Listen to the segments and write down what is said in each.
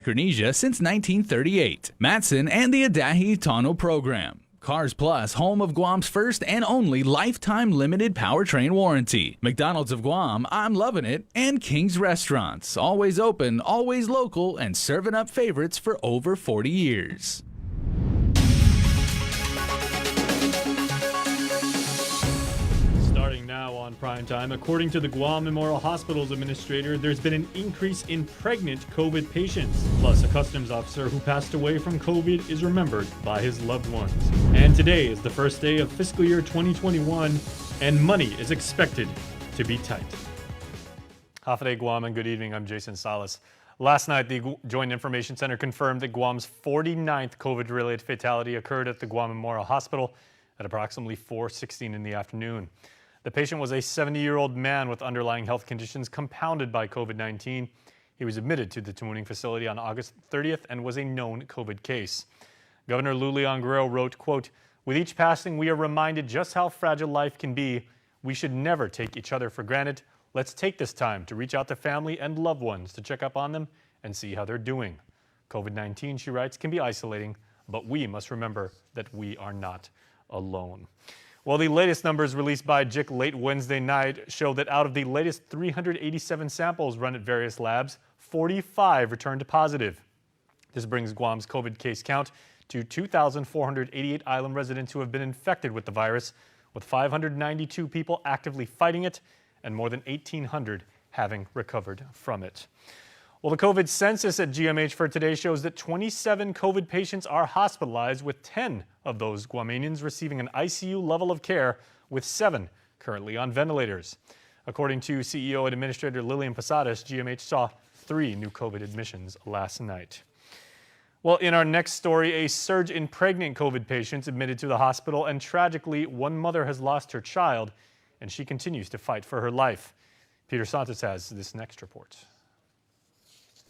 Micronesia since 1938. Matson and the Adahi Tano program. Cars Plus, home of Guam's first and only lifetime limited powertrain warranty. McDonald's of Guam, I'm loving it. And King's Restaurants, always open, always local, and serving up favorites for over 40 years. Starting now on Prime Time, according to the Guam Memorial Hospital's administrator, there's been an increase in pregnant COVID patients. Plus, a customs officer who passed away from COVID is remembered by his loved ones. And today is the first day of fiscal year 2021, and money is expected to be tight. Hafaday Guam, and good evening. I'm Jason Salas. Last night, the Joint Information Center confirmed that Guam's 49th COVID-related fatality occurred at the Guam Memorial Hospital at approximately 4:16 in the afternoon. The patient was a 70-year-old man with underlying health conditions compounded by COVID-19. He was admitted to the Tamuning facility on August 30th and was a known COVID case. Governor Lulian Guerrero wrote, quote, "With each passing, we are reminded just how fragile life can be. We should never take each other for granted. Let's take this time to reach out to family and loved ones to check up on them and see how they're doing. COVID-19, she writes, can be isolating, but we must remember that we are not alone." Well, the latest numbers released by JIC late Wednesday night show that out of the latest 387 samples run at various labs, 45 returned positive. This brings Guam's COVID case count to 2,488 island residents who have been infected with the virus, with 592 people actively fighting it and more than 1,800 having recovered from it. Well, the COVID census at GMH for today shows that 27 COVID patients are hospitalized, with 10 of those Guamanians receiving an ICU level of care, with 7 currently on ventilators. According to CEO and Administrator Lillian Posadas, GMH saw 3 new COVID admissions last night. Well, in our next story, a surge in pregnant COVID patients admitted to the hospital, and tragically, one mother has lost her child, and she continues to fight for her life. Peter Santos has this next report.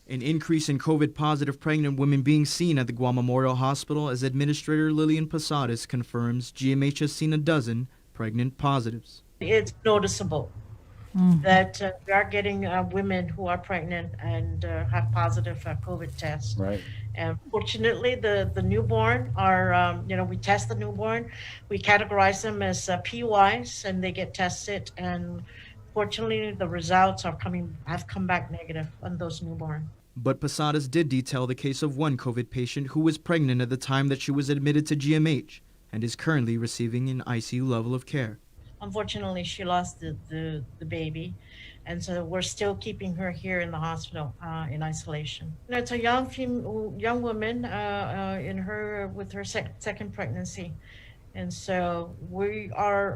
An increase in COVID-positive pregnant women being seen at the Guam Memorial Hospital, as Administrator Lillian Posadas confirms GMH has seen a dozen pregnant positives. It's noticeable that we are getting women who are pregnant and have positive COVID tests. Right. And fortunately, the newborn are, we test the newborn. We categorize them as PYs, and they get tested. And fortunately, the results have come back negative on those newborn. But Posadas did detail the case of one COVID patient who was pregnant at the time that she was admitted to GMH and is currently receiving an ICU level of care. Unfortunately, she lost the baby, and so we're still keeping her here in the hospital in isolation. It's a young woman with her second pregnancy. And so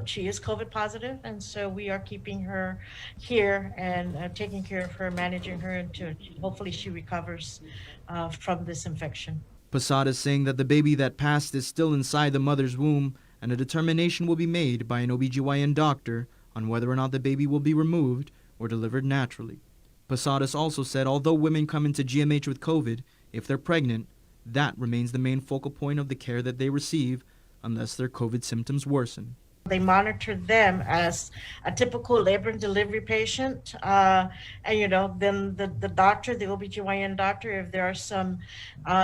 she is COVID positive, and so we are keeping her here and taking care of her, managing her until hopefully she recovers from this infection. Posadas saying that the baby that passed is still inside the mother's womb, and a determination will be made by an OBGYN doctor on whether or not the baby will be removed or delivered naturally. Posadas also said although women come into GMH with COVID, if they're pregnant, that remains the main focal point of the care that they receive unless their COVID symptoms worsen. They monitor them as a typical labor and delivery patient. Then the doctor, the OBGYN doctor, if there are some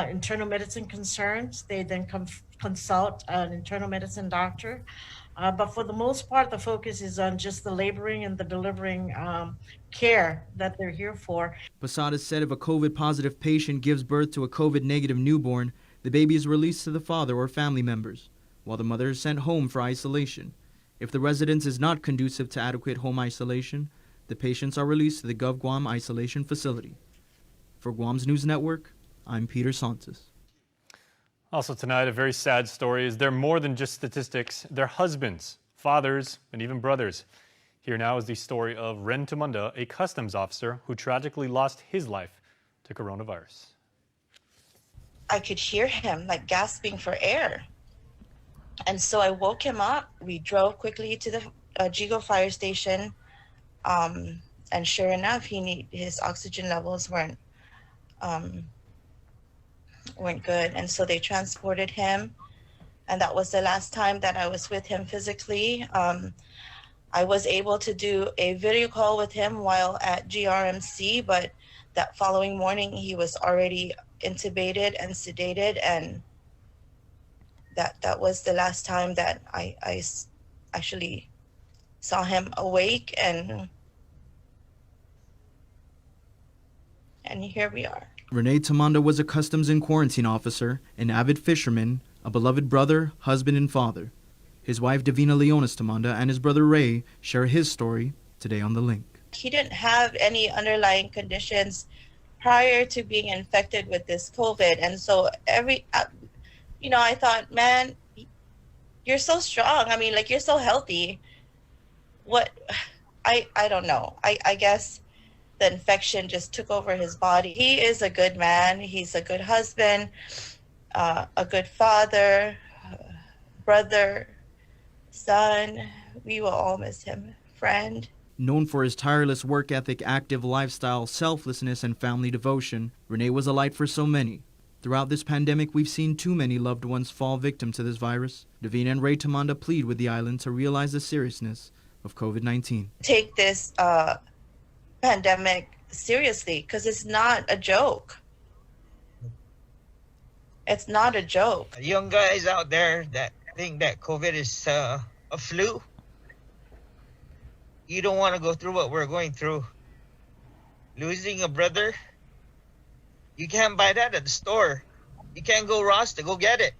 internal medicine concerns, they then consult an internal medicine doctor. But for the most part, the focus is on just the laboring and the delivering care that they're here for. Posadas said if a COVID-positive patient gives birth to a COVID-negative newborn, the baby is released to the father or family members, while the mother is sent home for isolation. If the residence is not conducive to adequate home isolation, the patients are released to the Gov Guam Isolation Facility. For Guam's News Network, I'm Peter Santos. Also tonight, a very sad story is they're more than just statistics. They're husbands, fathers, and even brothers. Here now is the story of Ren Tamanda, a customs officer who tragically lost his life to coronavirus. I could hear him gasping for air. And so I woke him up. We drove quickly to the Jigo fire station. And sure enough, his oxygen levels weren't good. And so they transported him. And that was the last time that I was with him physically. I was able to do a video call with him while at GRMC, but that following morning, he was already intubated and sedated, and that was the last time that I actually saw him awake, and here we are. Ren Tamanda was a customs and quarantine officer, an avid fisherman, a beloved brother, husband, and father. His wife, Davina Leonis Tamanda, and his brother Ray share his story today on The Link. He didn't have any underlying conditions prior to being infected with this COVID. And so I thought, man, you're so strong. I mean, like, you're so healthy. I don't know. I guess the infection just took over his body. He is a good man. He's a good husband, a good father, brother, son. We will all miss him. Friend. Known for his tireless work ethic, active lifestyle, selflessness, and family devotion, Ren was a light for so many. Throughout this pandemic, we've seen too many loved ones fall victim to this virus. Davina and Ren Tamanda plead with the island to realize the seriousness of COVID-19. Take this pandemic seriously, because it's not a joke. It's not a joke. Young guys out there that think that COVID is a flu, you don't want to go through what we're going through. Losing a brother, you can't buy that at the store. You can't go Ross to go get it.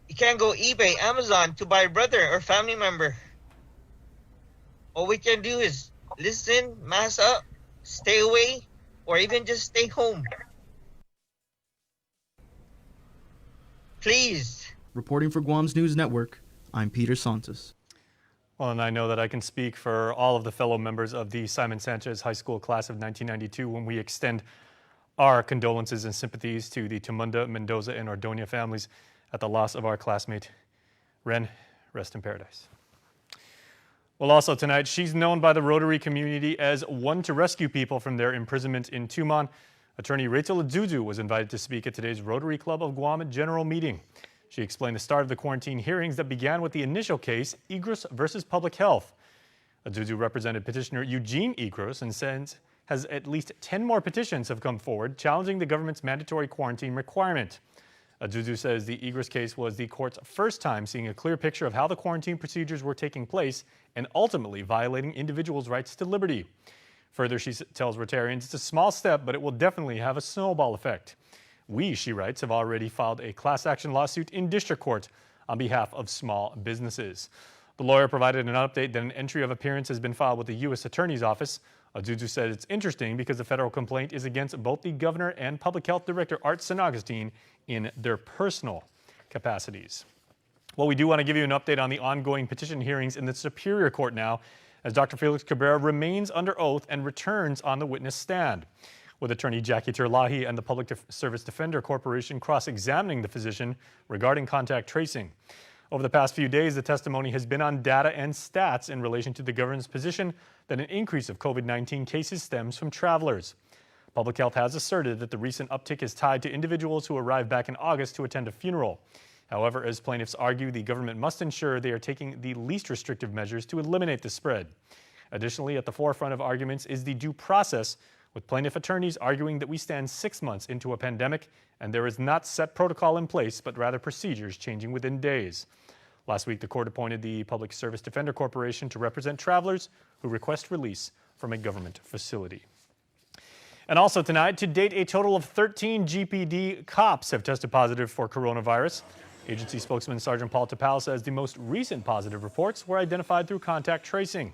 You can't go eBay, Amazon to buy a brother or family member. All we can do is listen, mask up, stay away, or even just stay home. Please. Reporting for Guam's News Network, I'm Peter Santos. Well, and I know that I can speak for all of the fellow members of the Simon Sanchez High School class of 1992 when we extend our condolences and sympathies to the Tamanda, Mendoza, and Ordonia families at the loss of our classmate. Ren, rest in paradise. Well, also tonight, she's known by the Rotary community as one to rescue people from their imprisonment in Tumon. Attorney Rachel Azuzu was invited to speak at today's Rotary Club of Guam general meeting. She explained the start of the quarantine hearings that began with the initial case, Igros versus Public Health. Azuzu represented petitioner Eugene Igros and says has at least 10 more petitions have come forward challenging the government's mandatory quarantine requirement. Azuzu says the Igros case was the court's first time seeing a clear picture of how the quarantine procedures were taking place and ultimately violating individuals' rights to liberty. Further, she tells Rotarians it's a small step, but it will definitely have a snowball effect. We, she writes, have already filed a class action lawsuit in district court on behalf of small businesses. The lawyer provided an update that an entry of appearance has been filed with the U.S. Attorney's Office. Azuzu said it's interesting because the federal complaint is against both the governor and public health director Art San Agustin in their personal capacities. Well, we do want to give you an update on the ongoing petition hearings in the Superior Court now, as Dr. Felix Cabrera remains under oath and returns on the witness stand, with attorney Jackie Terlahi and the Public Service Defender Corporation cross-examining the physician regarding contact tracing. Over the past few days, the testimony has been on data and stats in relation to the government's position that an increase of COVID-19 cases stems from travelers. Public Health has asserted that the recent uptick is tied to individuals who arrived back in August to attend a funeral. However, as plaintiffs argue, the government must ensure they are taking the least restrictive measures to eliminate the spread. Additionally, at the forefront of arguments is the due process, with plaintiff attorneys arguing that we stand 6 months into a pandemic and there is not set protocol in place, but rather procedures changing within days. Last week, the court appointed the Public Service Defender Corporation to represent travelers who request release from a government facility. And also tonight, to date, a total of 13 GPD cops have tested positive for coronavirus. Agency spokesman Sergeant Paul Tapal says the most recent positive reports were identified through contact tracing.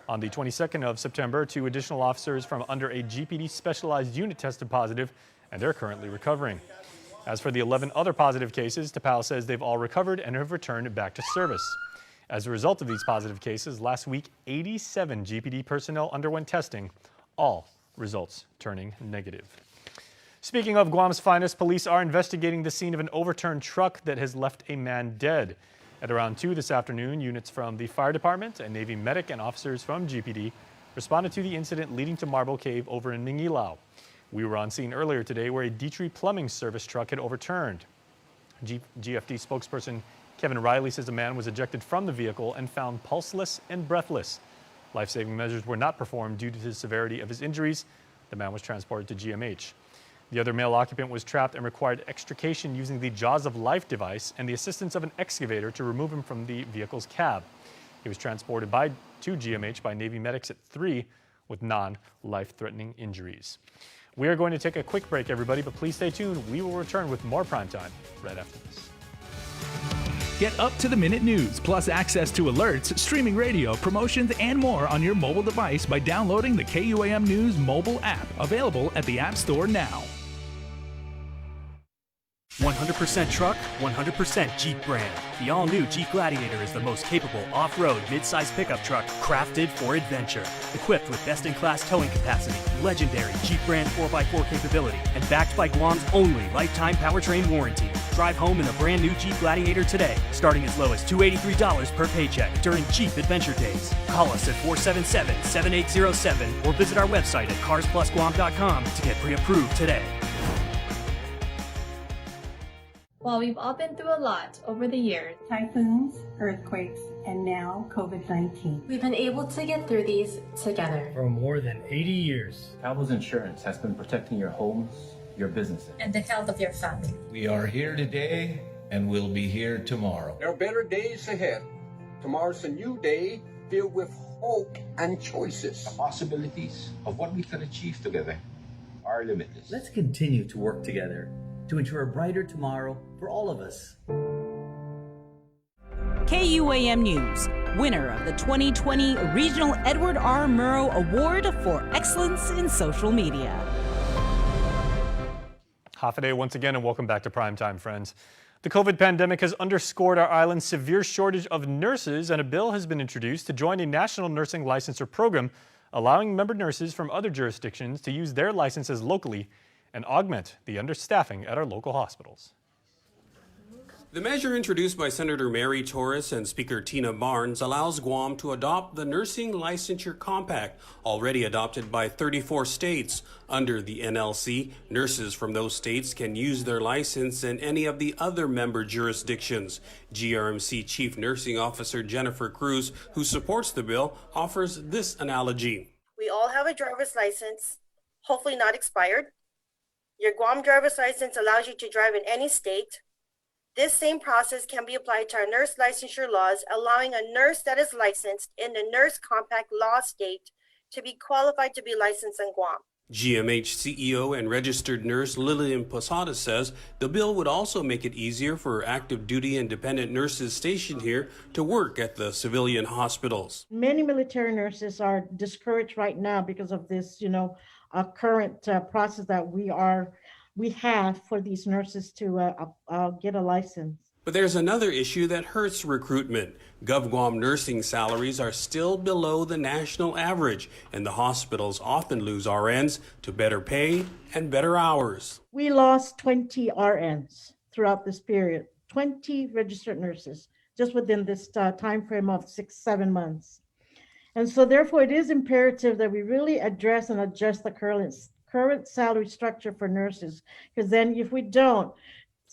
On the 22nd of September, 2 additional officers from under a GPD specialized unit tested positive, and they're currently recovering. As for the 11 other positive cases, Tapal says they've all recovered and have returned back to service. As a result of these positive cases, last week, 87 GPD personnel underwent testing, all results turning negative. Speaking of Guam's finest, police are investigating the scene of an overturned truck that has left a man dead. At around 2 this afternoon, units from the fire department, a Navy medic, and officers from GPD responded to the incident leading to Marble Cave over in Mingilao. We were on scene earlier today where a Dietrich Plumbing service truck had overturned. GFD spokesperson Kevin Riley says the man was ejected from the vehicle and found pulseless and breathless. Life-saving measures were not performed due to the severity of his injuries. The man was transported to GMH. The other male occupant was trapped and required extrication using the Jaws of Life device and the assistance of an excavator to remove him from the vehicle's cab. He was transported to GMH by Navy medics at 3 with non-life-threatening injuries. We are going to take a quick break, everybody, but please stay tuned. We will return with more Primetime right after this. Get up-to-the-minute news, plus access to alerts, streaming radio, promotions, and more on your mobile device by downloading the KUAM News mobile app, available at the App Store now. 100% truck, 100% Jeep brand. The all-new Jeep Gladiator is the most capable off-road mid-size pickup truck crafted for adventure. Equipped with best-in-class towing capacity, legendary Jeep brand 4x4 capability, and backed by Guam's only lifetime powertrain warranty. Drive home in the brand new Jeep Gladiator today, starting as low as $283 per paycheck during Jeep Adventure Days. Call us at 477-7807 or visit our website at carsplusguam.com to get pre-approved today. While we've all been through a lot over the years, typhoons, earthquakes, and now COVID-19, we've been able to get through these together. For more than 80 years, Travelers Insurance has been protecting your homes, your businesses, And the health of your family. We are here today and we'll be here tomorrow. There are better days ahead. Tomorrow's a new day filled with hope and choices. The possibilities of what we can achieve together are limitless. Let's continue to work together to ensure a brighter tomorrow for all of us. KUAM News, winner of the 2020 Regional Edward R. Murrow Award for Excellence in Social Media. Half a day once again, and welcome back to Primetime, friends. The COVID pandemic has underscored our island's severe shortage of nurses, and a bill has been introduced to join a national nursing licensure program, allowing member nurses from other jurisdictions to use their licenses locally and augment the understaffing at our local hospitals. The measure introduced by Senator Mary Torres and Speaker Tina Barnes allows Guam to adopt the Nursing Licensure Compact, already adopted by 34 states. Under the NLC, nurses from those states can use their license in any of the other member jurisdictions. GRMC Chief Nursing Officer Jennifer Cruz, who supports the bill, offers this analogy. We all have a driver's license, hopefully not expired. Your Guam driver's license allows you to drive in any state. This same process can be applied to our nurse licensure laws, allowing a nurse that is licensed in the Nurse Compact Law state to be qualified to be licensed in Guam. GMH CEO and registered nurse Lillian Posada says the bill would also make it easier for active duty and dependent nurses stationed here to work at the civilian hospitals. Many military nurses are discouraged right now because of this, current process that we have for these nurses to get a license. But there's another issue that hurts recruitment. GovGuam nursing salaries are still below the national average, and the hospitals often lose RNs to better pay and better hours. We lost 20 RNs throughout this period, 20 registered nurses, just within this time frame of 6-7 months. And so therefore it is imperative that we really address and adjust the current salary structure for nurses, because then if we don't,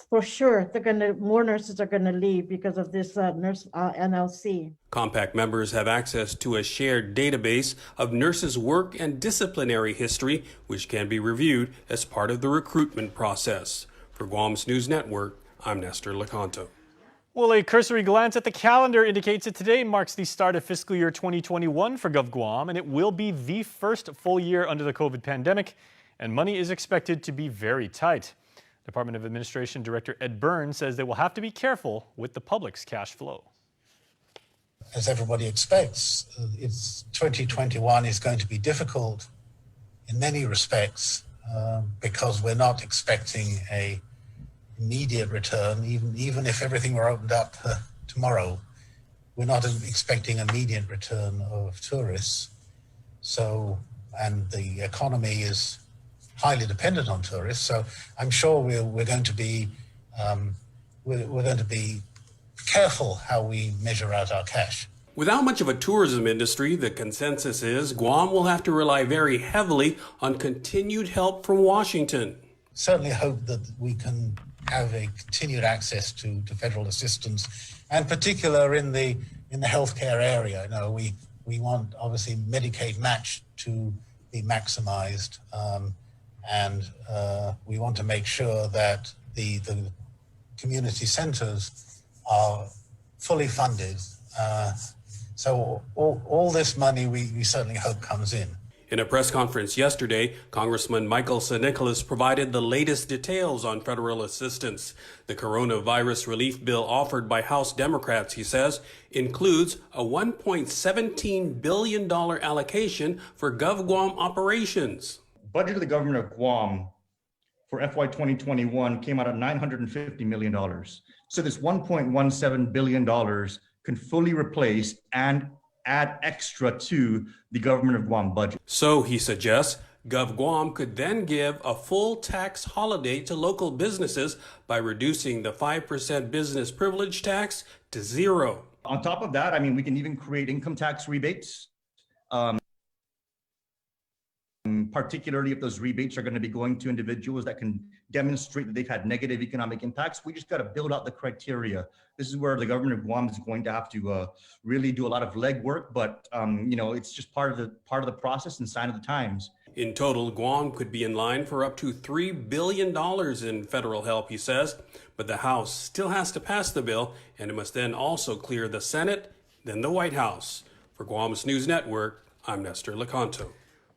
for sure, more nurses are gonna leave because of this nurse NLC. Compact members have access to a shared database of nurses' work and disciplinary history, which can be reviewed as part of the recruitment process. For Guam's News Network, I'm Nestor Lecanto. Well, a cursory glance at the calendar indicates that today marks the start of fiscal year 2021 for GovGuam, and it will be the first full year under the COVID pandemic, and money is expected to be very tight. Department of Administration Director Ed Burns says they will have to be careful with the public's cash flow. As everybody expects, 2021 is going to be difficult in many respects because we're not expecting a immediate return, even if everything were opened up tomorrow. We're not expecting immediate return of tourists. So, and the economy is highly dependent on tourists. So I'm sure we're going to be careful how we measure out our cash. Without much of a tourism industry, the consensus is Guam will have to rely very heavily on continued help from Washington. Certainly hope that we can have a continued access to federal assistance, and particular in the healthcare area. We want, obviously, Medicaid match to be maximized, and we want to make sure that the community centers are fully funded. So all this money we certainly hope comes in. In a press conference yesterday, Congressman Michael Nicholas provided the latest details on federal assistance. The coronavirus relief bill offered by House Democrats, he says, includes a $1.17 billion allocation for GovGuam operations. Budget of the government of Guam for FY 2021 came out at $950 million. So this $1.17 billion can fully replace and add extra to the government of Guam budget. So he suggests GovGuam could then give a full tax holiday to local businesses by reducing the 5% business privilege tax to 0. On top of that, I mean, we can even create income tax rebates, particularly if those rebates are going to be going to individuals that can demonstrate that they've had negative economic impacts. We just got to build out the criteria. This is where the government of Guam is going to have to really do a lot of legwork, but you know, it's just part of the process and sign of the times. In total, Guam could be in line for up to $3 billion in federal help, he says, but the House still has to pass the bill, and it must then also clear the Senate, then the White House. For Guam's News Network, I'm Nestor Lecanto.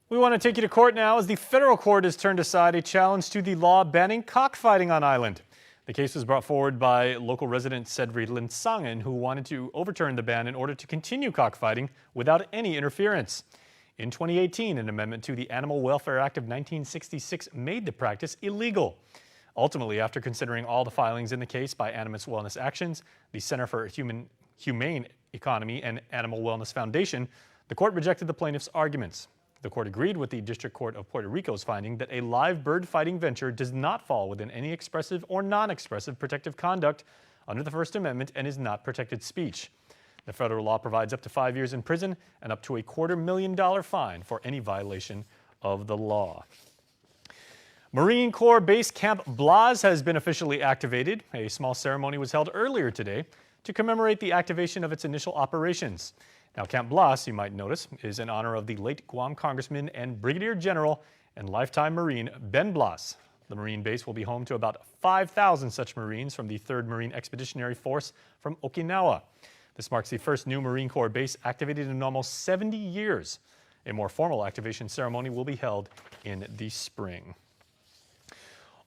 We want to take you to court now as the federal court has turned aside a challenge to the law banning cockfighting on island. The case was brought forward by local resident Cedri Linsangen, who wanted to overturn the ban in order to continue cockfighting without any interference. In 2018, an amendment to the Animal Welfare Act of 1966 made the practice illegal. Ultimately, after considering all the filings in the case by Animus Wellness Actions, the Center for Humane Economy and Animal Wellness Foundation, the court rejected the plaintiffs' arguments. The court agreed with the District Court of Puerto Rico's finding that a live bird fighting venture does not fall within any expressive or non-expressive protective conduct under the First Amendment and is not protected speech. The federal law provides up to 5 years in prison and up to a $250,000 fine for any violation of the law. Marine Corps Base Camp Blas has been officially activated. A small ceremony was held earlier today to commemorate the activation of its initial operations. Now, Camp Blas, you might notice, is in honor of the late Guam Congressman and Brigadier General and lifetime Marine Ben Blas. The Marine base will be home to about 5,000 such Marines from the 3rd Marine Expeditionary Force from Okinawa. This marks the first new Marine Corps base activated in almost 70 years. A more formal activation ceremony will be held in the spring.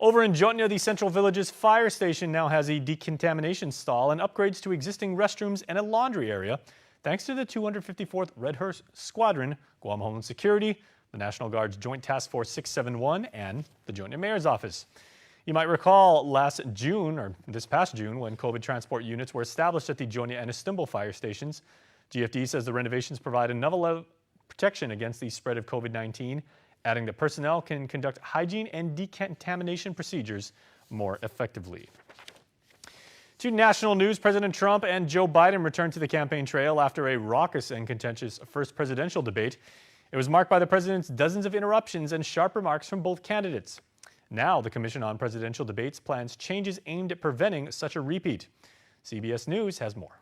Over in Jotnya, the Central Village's fire station now has a decontamination stall and upgrades to existing restrooms and a laundry area, thanks to the 254th Red Horse Squadron, Guam Homeland Security, the National Guard's Joint Task Force 671, and the Jotnya Mayor's Office. You might recall this past June, when COVID transport units were established at the Jotnya and Istanbul fire stations. GFD says the renovations provide another level of protection against the spread of COVID-19, adding that personnel can conduct hygiene and decontamination procedures more effectively. To national news, President Trump and Joe Biden returned to the campaign trail after a raucous and contentious first presidential debate. It was marked by the president's dozens of interruptions and sharp remarks from both candidates. Now, the Commission on Presidential Debates plans changes aimed at preventing such a repeat. CBS News has more.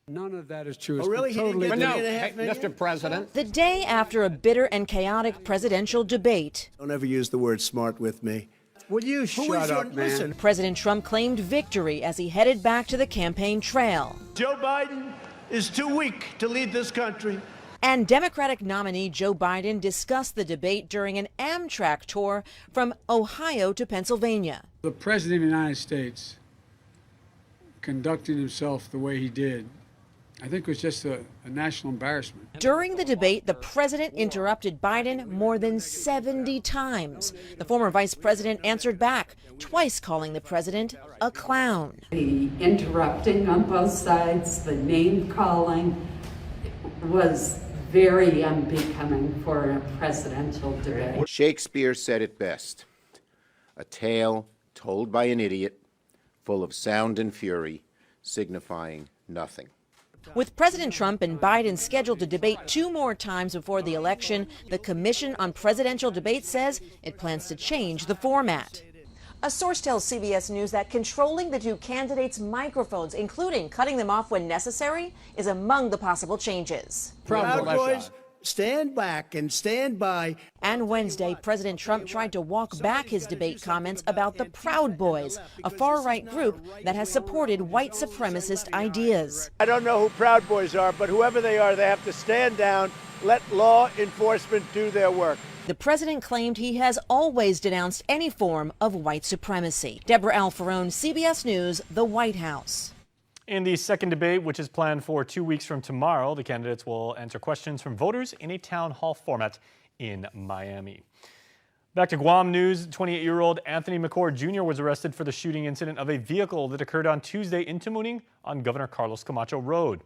None of that is true. Oh, really? Totally Mr. President. The day after a bitter and chaotic presidential debate, Don't ever use the word smart with me. Will you shut up, man? Listen. President Trump claimed victory as he headed back to the campaign trail. Joe Biden is too weak to lead this country. And Democratic nominee Joe Biden discussed the debate during an Amtrak tour from Ohio to Pennsylvania. The President of the United States conducting himself the way he did, I think, was just a national embarrassment. During the debate, the president interrupted Biden more than 70 times. The former vice president answered back, twice calling the president a clown. The interrupting on both sides, the name calling was very unbecoming for a presidential debate. Shakespeare said it best, a tale told by an idiot, full of sound and fury, signifying nothing. With President Trump and Biden scheduled to debate 2 more times before the election, the Commission on Presidential Debates says it plans to change the format. A source tells CBS News that controlling the two candidates' microphones, including cutting them off when necessary, is among the possible changes. Proud Boys, stand back and stand by. And Wednesday, President Trump tried to walk back his debate comments about the Proud Boys, a far-right group that has supported white supremacist ideas. I don't know who Proud Boys are, but whoever they are, they have to stand down, let law enforcement do their work. The president claimed he has always denounced any form of white supremacy. Deborah Alfarone, CBS News, the White House. In the second debate, which is planned for 2 weeks from tomorrow, the candidates will answer questions from voters in a town hall format in Miami. Back to Guam news, 28-year-old Anthony McCord Jr. was arrested for the shooting incident of a vehicle that occurred on Tuesday in Tamuning on Governor Carlos Camacho Road.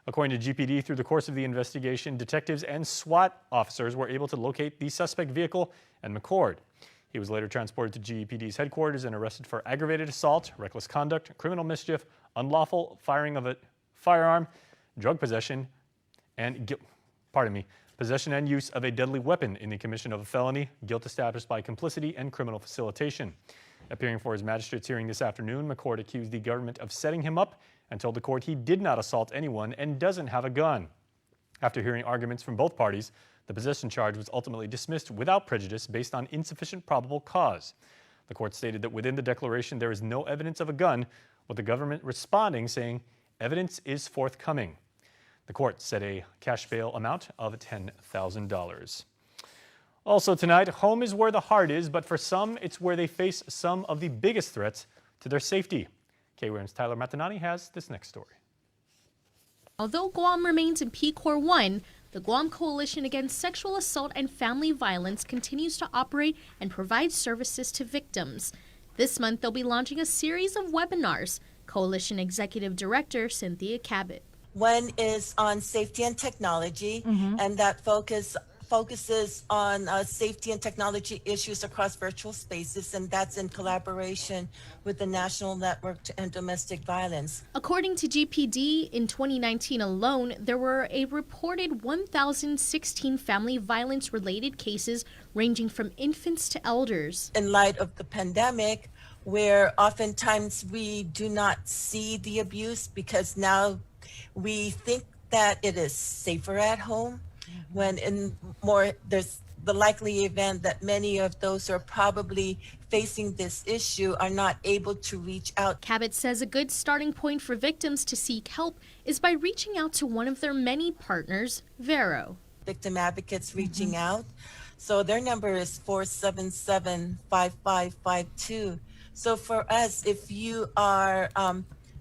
According to GPD, through the course of the investigation, detectives and SWAT officers were able to locate the suspect vehicle and McCord. He was later transported to GEPD's headquarters and arrested for aggravated assault, reckless conduct, criminal mischief, unlawful firing of a firearm, drug possession, and possession and use of a deadly weapon in the commission of a felony, guilt established by complicity and criminal facilitation. Appearing for his magistrate's hearing this afternoon, McCord accused the government of setting him up and told the court he did not assault anyone and doesn't have a gun. After hearing arguments from both parties, the possession charge was ultimately dismissed without prejudice based on insufficient probable cause. The court stated that within the declaration there is no evidence of a gun, with the government responding saying evidence is forthcoming. The court set a cash bail amount of $10,000. Also tonight, home is where the heart is, but for some, it's where they face some of the biggest threats to their safety. KUAM's Tyler Matanani has this next story. Although Guam remains in PCOR 1, the Guam Coalition Against Sexual Assault and Family Violence continues to operate and provide services to victims. This month, they'll be launching a series of webinars. Coalition Executive Director Cynthia Cabot. One is on safety and technology, and that focuses on safety and technology issues across virtual spaces, and that's in collaboration with the National Network to End Domestic Violence. According to GPD, in 2019 alone, there were a reported 1,016 family violence-related cases ranging from infants to elders. In light of the pandemic, where oftentimes we do not see the abuse because now we think that it is safer at home, when there's the likely event that many of those who are probably facing this issue are not able to reach out. Cabot says a good starting point for victims to seek help is by reaching out to one of their many partners, Vero. Victim advocates reaching out. So their number is 477-5552. So for us, if you are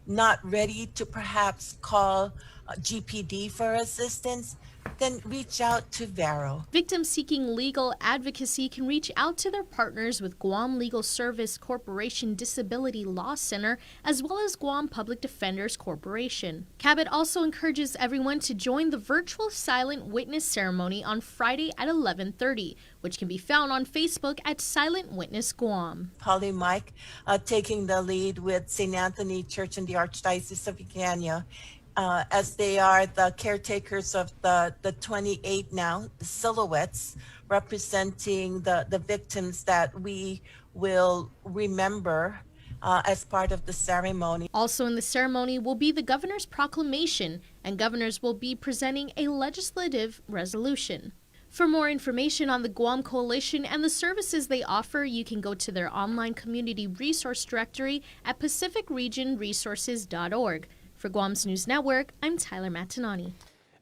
not ready to perhaps call GPD for assistance, then reach out to Vero. Victims seeking legal advocacy can reach out to their partners with Guam Legal Service Corporation Disability Law Center, as well as Guam Public Defenders Corporation. Cabot also encourages everyone to join the virtual silent witness ceremony on Friday at 11:30, which can be found on Facebook at Silent Witness Guam. Polly Mike taking the lead with St. Anthony Church in the Archdiocese of Uganda, as they are the caretakers of the 28 now silhouettes representing the victims that we will remember as part of the ceremony. Also in the ceremony will be the governor's proclamation, and governors will be presenting a legislative resolution. For more information on the Guam Coalition and the services they offer, you can go to their online community resource directory at pacificregionresources.org. For Guam's News Network, I'm Tyler Matanani.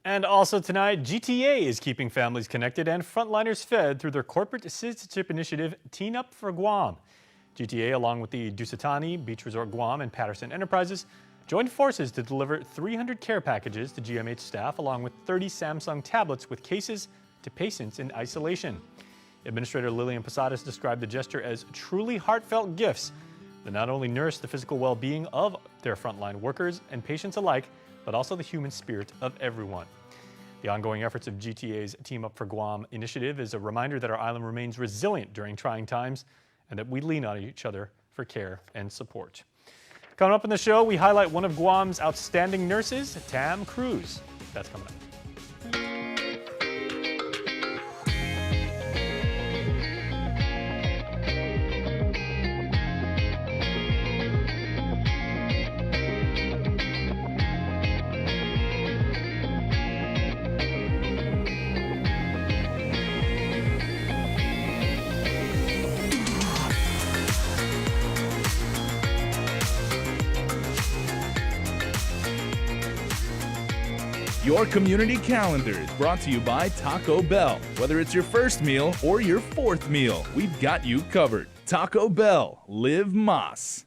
And also tonight, GTA is keeping families connected and frontliners fed through their corporate citizenship initiative, Teen Up for Guam. GTA, along with the Dusitani, Beach Resort Guam, and Patterson Enterprises, joined forces to deliver 300 care packages to GMH staff, along with 30 Samsung tablets with cases to patients in isolation. Administrator Lillian Posadas described the gesture as truly heartfelt gifts that not only nourish the physical well-being of their frontline workers and patients alike, but also the human spirit of everyone. The ongoing efforts of GTA's Team Up for Guam initiative is a reminder that our island remains resilient during trying times and that we lean on each other for care and support. Coming up in the show, we highlight one of Guam's outstanding nurses, Tam Cruz. That's coming up. Your community calendar is brought to you by Taco Bell. Whether it's your first meal or your fourth meal, we've got you covered. Taco Bell, live Más.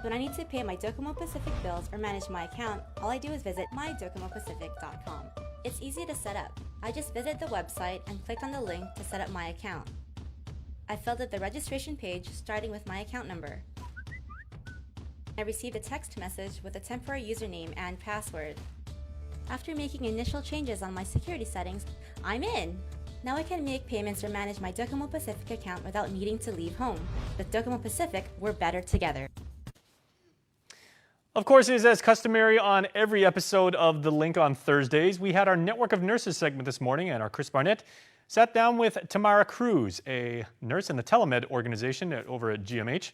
When I need to pay my Docomo Pacific bills or manage my account, all I do is visit mydocomopacific.com. It's easy to set up. I just visit the website and click on the link to set up my account. I filled out the registration page starting with my account number. I received a text message with a temporary username and password. After making initial changes on my security settings, I'm in! Now I can make payments or manage my Docomo Pacific account without needing to leave home. With Docomo Pacific, we're better together. Of course, it is as customary on every episode of The Link on Thursdays. We had our Network of Nurses segment this morning, and our Chris Barnett sat down with Tamara Cruz, a nurse in the telemed organization over at GMH,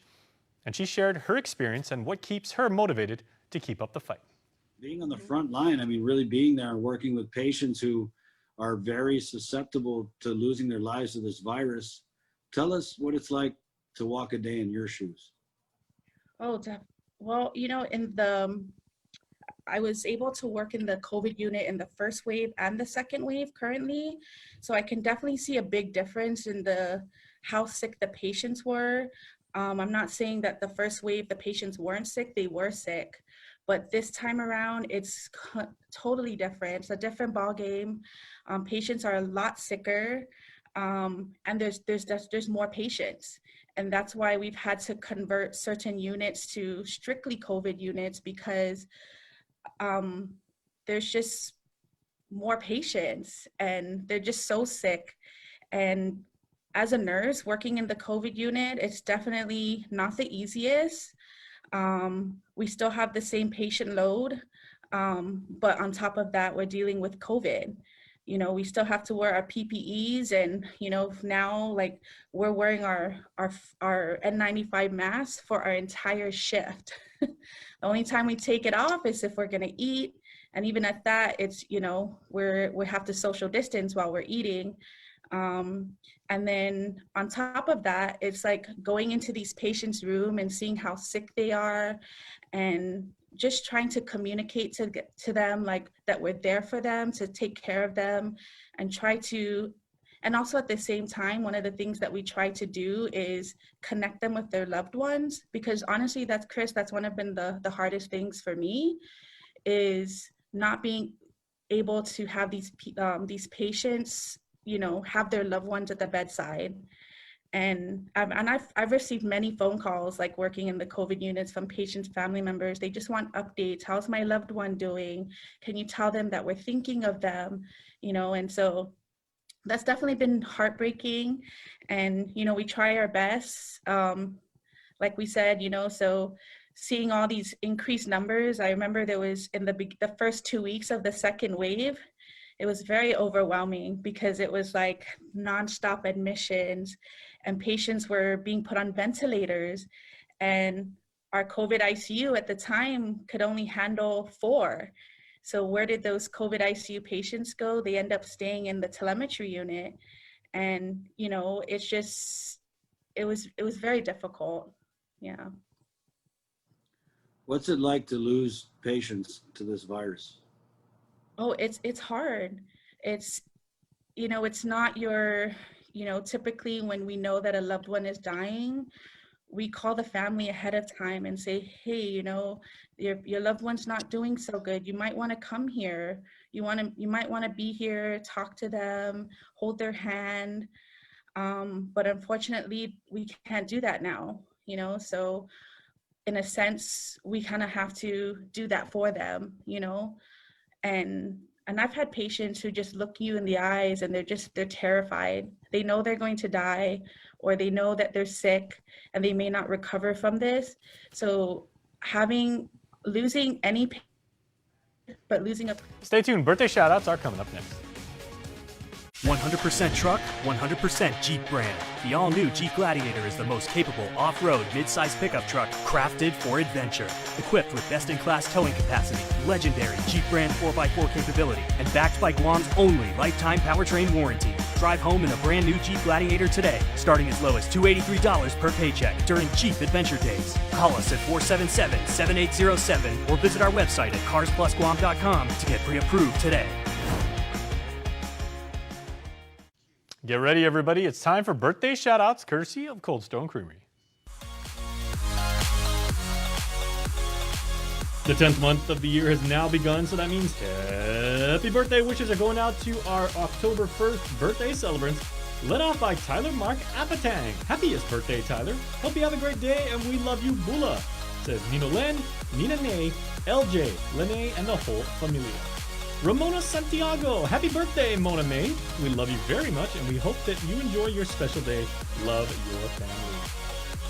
and she shared her experience and what keeps her motivated to keep up the fight. Being on the front line, I mean, really being there and working with patients who are very susceptible to losing their lives to this virus. Tell us what it's like to walk a day in your shoes. Oh, well, you know, I was able to work in the COVID unit in the first wave and the second wave currently. So I can definitely see a big difference in how sick the patients were. I'm not saying that the first wave, the patients weren't sick, they were sick. But this time around, it's totally different. It's a different ball game. Patients are a lot sicker, and there's more patients. And that's why we've had to convert certain units to strictly COVID units, because there's just more patients and they're just so sick. And as a nurse working in the COVID unit, it's definitely not the easiest. We still have the same patient load, but on top of that, we're dealing with COVID. You know, we still have to wear our PPEs, and, you know, now like we're wearing our N95 masks for our entire shift. The only time we take it off is if we're gonna eat. And even at that, it's, you know, we have to social distance while we're eating. And then on top of that, it's like going into these patients' room and seeing how sick they are, and just trying to communicate to them like that we're there for them, to take care of them, and and also at the same time, one of the things that we try to do is connect them with their loved ones, because honestly, that's one of the hardest things for me, is not being able to have these patients, you know, have their loved ones at the bedside. And I've received many phone calls, like working in the COVID units, from patients' family members. They just want updates. How's my loved one doing? Can you tell them that we're thinking of them? You know, and so that's definitely been heartbreaking. And, you know, we try our best. Like we said, you know, so seeing all these increased numbers, I remember there was in the first 2 weeks of the second wave, it was very overwhelming, because it was like nonstop admissions and patients were being put on ventilators, and our COVID ICU at the time could only handle 4. So where did those COVID ICU patients go? They end up staying in the telemetry unit. And, you know, it's just, it was very difficult. Yeah. What's it like to lose patients to this virus? Oh, it's hard. It's, you know, it's not your, you know, typically when we know that a loved one is dying, we call the family ahead of time and say, hey, you know, your loved one's not doing so good. You might want to come here. You might want to be here, talk to them, hold their hand. But unfortunately, we can't do that now, you know, so in a sense, we kind of have to do that for them, you know. And I've had patients who just look you in the eyes and they're terrified. They know they're going to die, or they know that they're sick and they may not recover from this. So losing any but losing a Stay tuned. Birthday shoutouts are coming up next. 100% truck, 100% Jeep brand. The all-new Jeep Gladiator is the most capable off-road mid-size pickup truck crafted for adventure. Equipped with best-in-class towing capacity, legendary Jeep brand 4x4 capability, and backed by Guam's only lifetime powertrain warranty. Drive home in a brand new Jeep Gladiator today, starting as low as $283 per paycheck during Jeep Adventure Days. Call us at 477-7807 or visit our website at carsplusguam.com to get pre-approved today. Get ready, everybody. It's time for birthday shoutouts, courtesy of Cold Stone Creamery. The 10th month of the year has now begun, so that means happy birthday wishes are going out to our October 1st birthday celebrants, led off by Tyler Mark Apatang. Happiest birthday, Tyler. Hope you have a great day, and we love you, Bula. Says Nino Len, Nina Nay, LJ, Lene, and the whole familia. Ramona Santiago, happy birthday, Mona May. We love you very much, and we hope that you enjoy your special day. Love your family.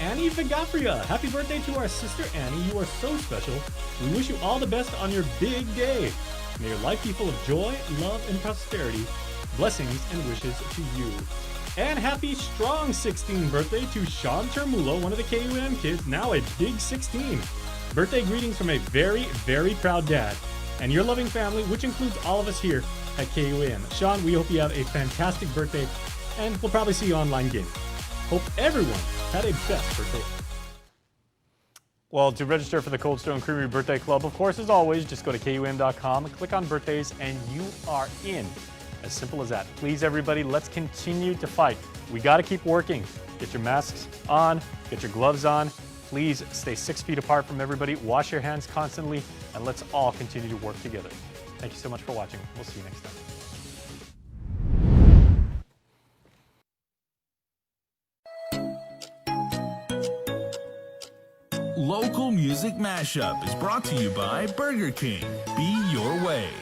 Annie Vigafria, happy birthday to our sister Annie. You are so special. We wish you all the best on your big day. May your life be full of joy, love, and prosperity. Blessings and wishes to you. And happy strong 16th birthday to Sean Termulo, one of the KUAM kids, now a big 16. Birthday greetings from a very, very proud dad and your loving family, which includes all of us here at KUAM. Sean, we hope you have a fantastic birthday, and we'll probably see you online gaming. Hope everyone had a best birthday. Well, to register for the Cold Stone Creamery Birthday Club, of course, as always, just go to KUAM.com, click on birthdays, and you are in. As simple as that. Please, everybody, let's continue to fight. We got to keep working. Get your masks on, get your gloves on. Please stay 6 feet apart from everybody. Wash your hands constantly, and let's all continue to work together. Thank you so much for watching. We'll see you next time. Local Music Mashup is brought to you by Burger King. Be your way.